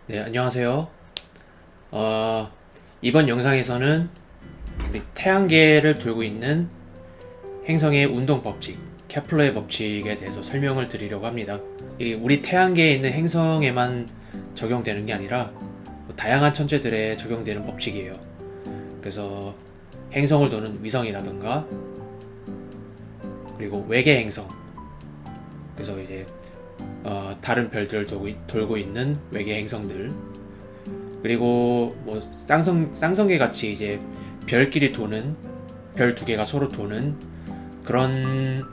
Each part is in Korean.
네, 안녕하세요. 어, 이번 영상에서는 우리 태양계를 돌고 있는 행성의 운동 법칙, 케플러의 법칙에 대해서 설명을 드리려고 합니다. 우리 태양계에 있는 행성에만 적용되는 게 아니라 다양한 천체들에 적용되는 법칙이에요. 그래서 행성을 도는 위성이라던가 그리고 외계 행성, 그래서 이제 다른 별들을 돌고 있는 외계 행성들, 그리고 뭐 쌍성계 같이 이제 별끼리 도는, 별 두 개가 서로 도는 그런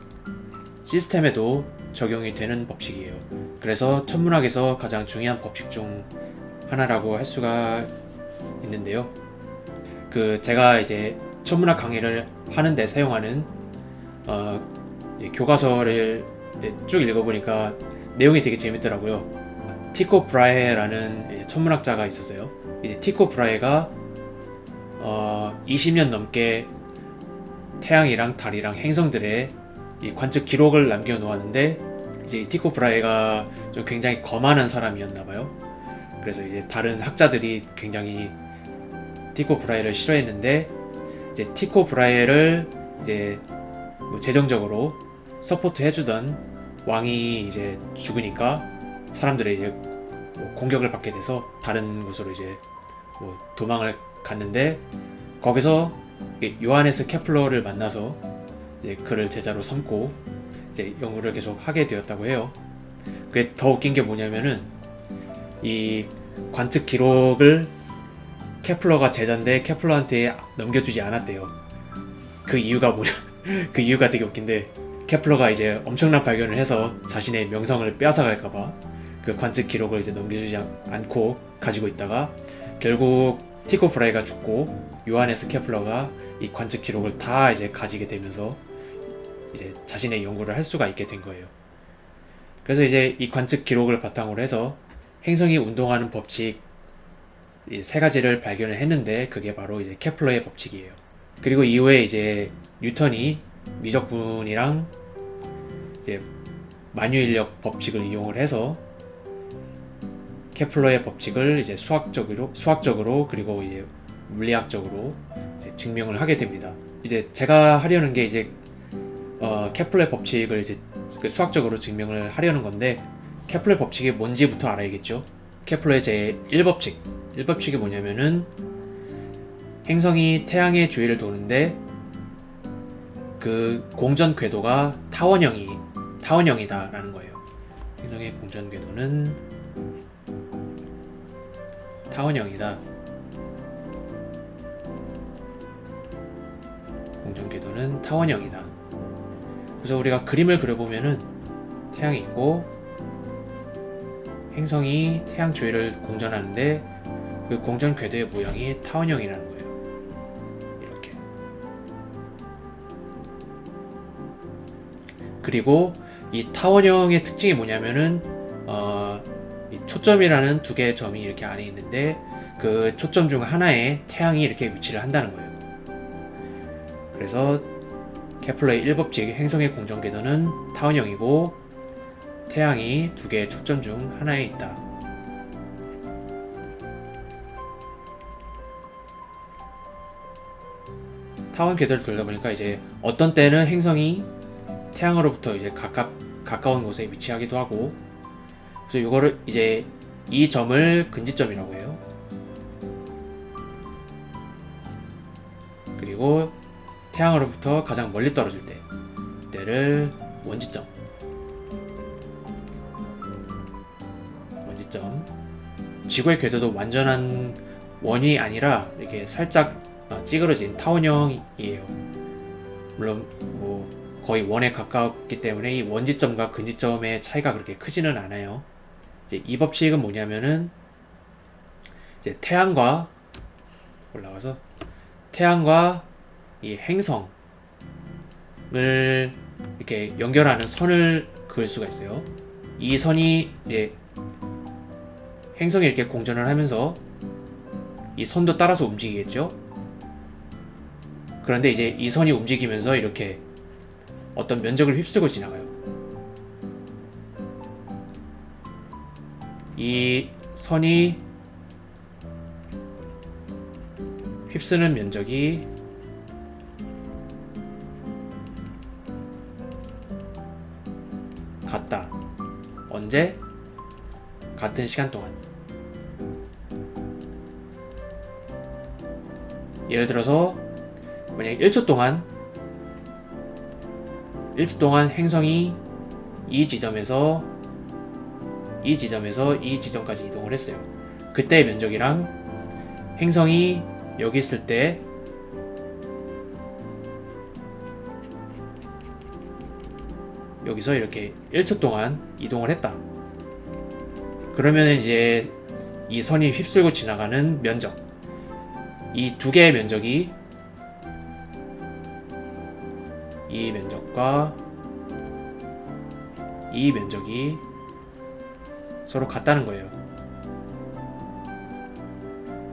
시스템에도 적용이 되는 법칙이에요. 그래서 천문학에서 가장 중요한 법칙 중 하나라고 할 수가 있는데요. 제가 이제 천문학 강의를 하는데 사용하는 이제 교과서를 쭉 읽어보니까 내용이 되게 재밌더라고요. 티코 브라헤라는 천문학자가 있었어요. 이제 티코 브라헤가 20년 넘게 태양이랑 달이랑 행성들의 이 관측 기록을 남겨 놓았는데, 이제 티코 브라헤가 좀 굉장히 거만한 사람이었나 봐요. 그래서 이제 다른 학자들이 굉장히 티코 브라헤를 싫어했는데, 이제 티코 브라헤를 이제 뭐 재정적으로 서포트 해주던 왕이 이제 죽으니까 사람들이 이제 뭐 공격을 받게 돼서 다른 곳으로 이제 뭐 도망을 갔는데, 거기서 요하네스 케플러를 만나서 이제 그를 제자로 삼고 이제 연구를 계속 하게 되었다고 해요. 그게 더 웃긴 게 뭐냐면은, 이 관측 기록을 케플러가 제자인데 케플러한테 넘겨주지 않았대요. 그 이유가 뭐냐? 그 이유가 되게 웃긴데, 케플러가 이제 엄청난 발견을 해서 자신의 명성을 빼앗아갈까봐 그 관측 기록을 이제 넘겨주지 않고 가지고 있다가, 결국 티코 브라헤가 죽고 요하네스 케플러가 이 관측 기록을 다 이제 가지게 되면서 이제 자신의 연구를 할 수가 있게 된 거예요. 그래서 이제 이 관측 기록을 바탕으로 해서 행성이 운동하는 법칙 이 세 가지를 발견을 했는데, 그게 바로 이제 케플러의 법칙이에요. 그리고 이후에 이제 뉴턴이 미적분이랑 이제 만유인력 법칙을 이용을 해서 케플러의 법칙을 이제 수학적으로 그리고 이제 물리학적으로 이제 증명을 하게 됩니다. 이제 제가 하려는 게 이제 케플러의 법칙을 이제 수학적으로 증명을 하려는 건데, 케플러의 법칙이 뭔지부터 알아야겠죠. 케플러의 제 1법칙. 1법칙이 뭐냐면은, 행성이 태양의 주위를 도는데 그 공전 궤도가 타원형이다라는 거예요. 행성의 공전 궤도는 타원형이다. 공전 궤도는 타원형이다. 그래서 우리가 그림을 그려보면은 태양이 있고 행성이 태양 주위를 공전하는데, 그 공전 궤도의 모양이 타원형이라는 거예요. 이렇게. 그리고 이 타원형의 특징이 뭐냐면은 이 초점이라는 두 개의 점이 이렇게 안에 있는데, 그 초점 중 하나에 태양이 이렇게 위치를 한다는 거예요. 그래서 케플러의 1법칙 행성의 공전 궤도는 타원형이고 태양이 두 개의 초점 중 하나에 있다. 타원 궤도를 돌다 보니까 이제 어떤 때는 행성이 태양으로부터 이제 가까운 곳에 위치하기도 하고, 그래서 이거를 이제 이 점을 근지점이라고 해요. 그리고 태양으로부터 가장 멀리 떨어질 때를 원지점. 지구의 궤도도 완전한 원이 아니라 이렇게 살짝 찌그러진 타원형이에요. 물론 뭐 거의 원에 가깝기 때문에 이 원지점과 근지점의 차이가 그렇게 크지는 않아요. 이제 이 법칙은 뭐냐면은, 이제 태양과 올라가서 태양과 이 행성을 이렇게 연결하는 선을 그을 수가 있어요. 이 선이 이제 행성이 이렇게 공전을 하면서 이 선도 따라서 움직이겠죠. 그런데 이제 이 선이 움직이면서 이렇게 어떤 면적을 휩쓸고 지나가요. 이 선이 휩쓰는 면적이 같다. 언제? 같은 시간 동안. 예를 들어서 만약 1초 동안 행성이 이 지점에서 이 지점까지 이동을 했어요. 그때의 면적이랑 행성이 여기 있을 때 여기서 이렇게 1초 동안 이동을 했다. 그러면 이제 이 선이 휩쓸고 지나가는 면적, 이 두 개의 면적이 이 면적과 이 면적이 서로 같다는 거예요.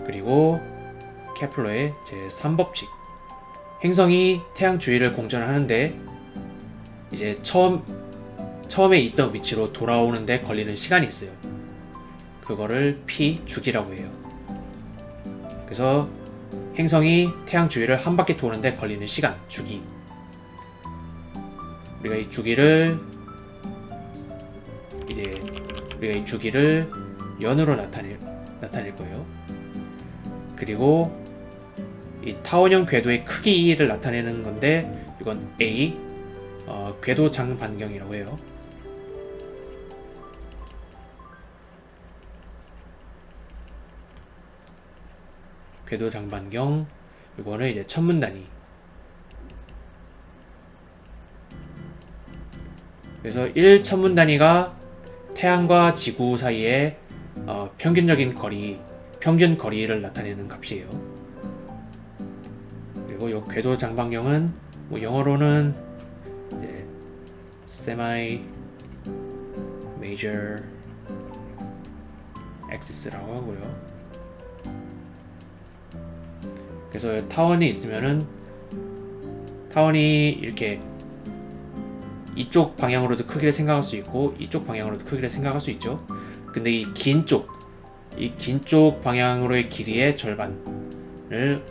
그리고 케플러의 제3법칙. 행성이 태양 주위를 공전을 하는데 이제 처음에 있던 위치로 돌아오는데 걸리는 시간이 있어요. 그거를 p 주기라고 해요. 그래서 행성이 태양 주위를 한 바퀴 도는데 걸리는 시간, 주기. 우리가 이 주기를 연으로 나타낼 거예요. 그리고 이 타원형 궤도의 크기를 나타내는 건데 이건 A, 궤도 장반경이라고 해요. 궤도 장반경, 이거는 이제 천문 단위. 그래서 1천문 단위가 태양과 지구 사이의 평균 거리를 나타내는 값이에요. 그리고 이 궤도 장반경은 뭐 영어로는 이제 semi major axis라고 하고요. 그래서 타원이 있으면은 타원이 이렇게 이쪽 방향으로도 크기를 생각할 수 있고 이쪽 방향으로도 크기를 생각할 수 있죠. 근데 이 긴 쪽 방향으로의 길이의 절반을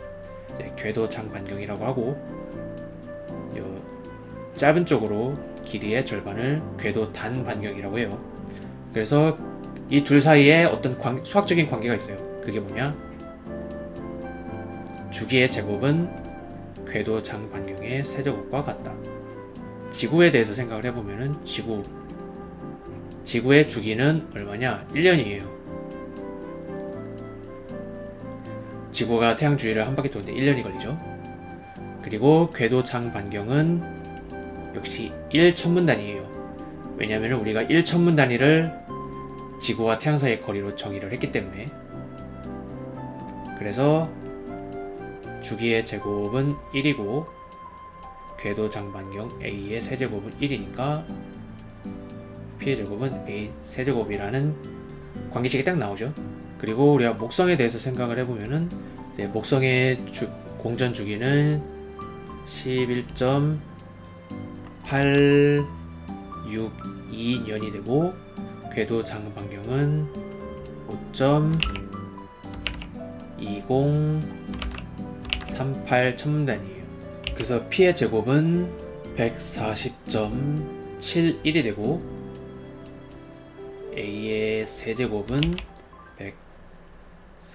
이제 궤도 장반경이라고 하고, 이 짧은 쪽으로 길이의 절반을 궤도 단반경이라고 해요. 그래서 이 둘 사이에 어떤 수학적인 관계가 있어요. 그게 뭐냐? 주기의 제곱은 궤도 장반경의 세제곱과 같다. 지구에 대해서 생각을 해보면은 지구의 주기는 얼마냐? 1년이에요. 지구가 태양 주위를 한 바퀴 도는데 1년이 걸리죠. 그리고 궤도 장반경은 역시 1천문 단위예요. 왜냐하면 우리가 1천문 단위를 지구와 태양 사이의 거리로 정의를 했기 때문에. 그래서 주기의 제곱은 1이고 궤도 장반경 A의 세제곱은 1이니까 P의 제곱은 A 세제곱이라는 관계식이 딱 나오죠. 그리고 우리가 목성에 대해서 생각을 해보면은 이제 목성의 공전 주기는 11.862년이 되고 궤도 장반경은 5.2038 천문단위예요. 그래서 P의 제곱은 140.71이 되고 A의 세제곱은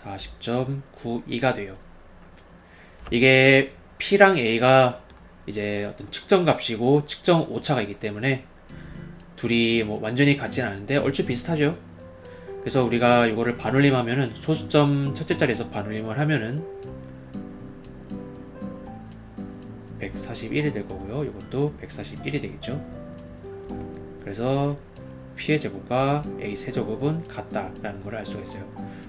140.92가 돼요. 이게 P랑 A가 이제 어떤 측정 값이고 측정 오차가 있기 때문에 둘이 뭐 완전히 같진 않은데 얼추 비슷하죠. 그래서 우리가 이거를 반올림하면은 소수점 첫째 자리에서 반올림을 하면은 141이 될 거고요. 이것도 141이 되겠죠. 그래서 P의 제곱과 A 세제곱은 같다라는 걸 알 수가 있어요.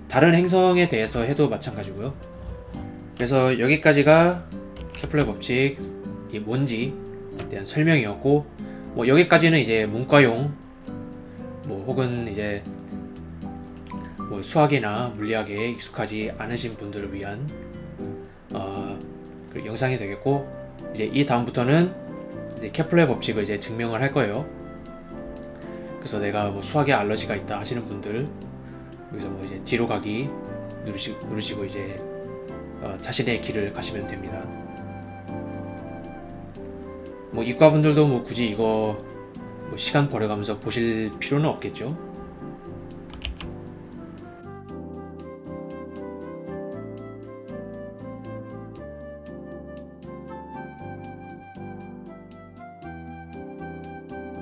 다른 행성에 대해서 해도 마찬가지고요. 그래서 여기까지가 케플러 법칙이 뭔지에 대한 설명이었고, 뭐 여기까지는 이제 문과용 뭐 혹은 이제 뭐 수학이나 물리학에 익숙하지 않으신 분들을 위한 그 영상이 되겠고, 이제 이 다음부터는 이제 케플러 법칙을 이제 증명을 할 거예요. 그래서 내가 뭐 수학에 알러지가 있다 하시는 분들, 여기서 뭐 이제 뒤로 가기 누르시고 이제 자신의 길을 가시면 됩니다. 뭐 이과분들도 뭐 굳이 이거 뭐 시간 버려가면서 보실 필요는 없겠죠.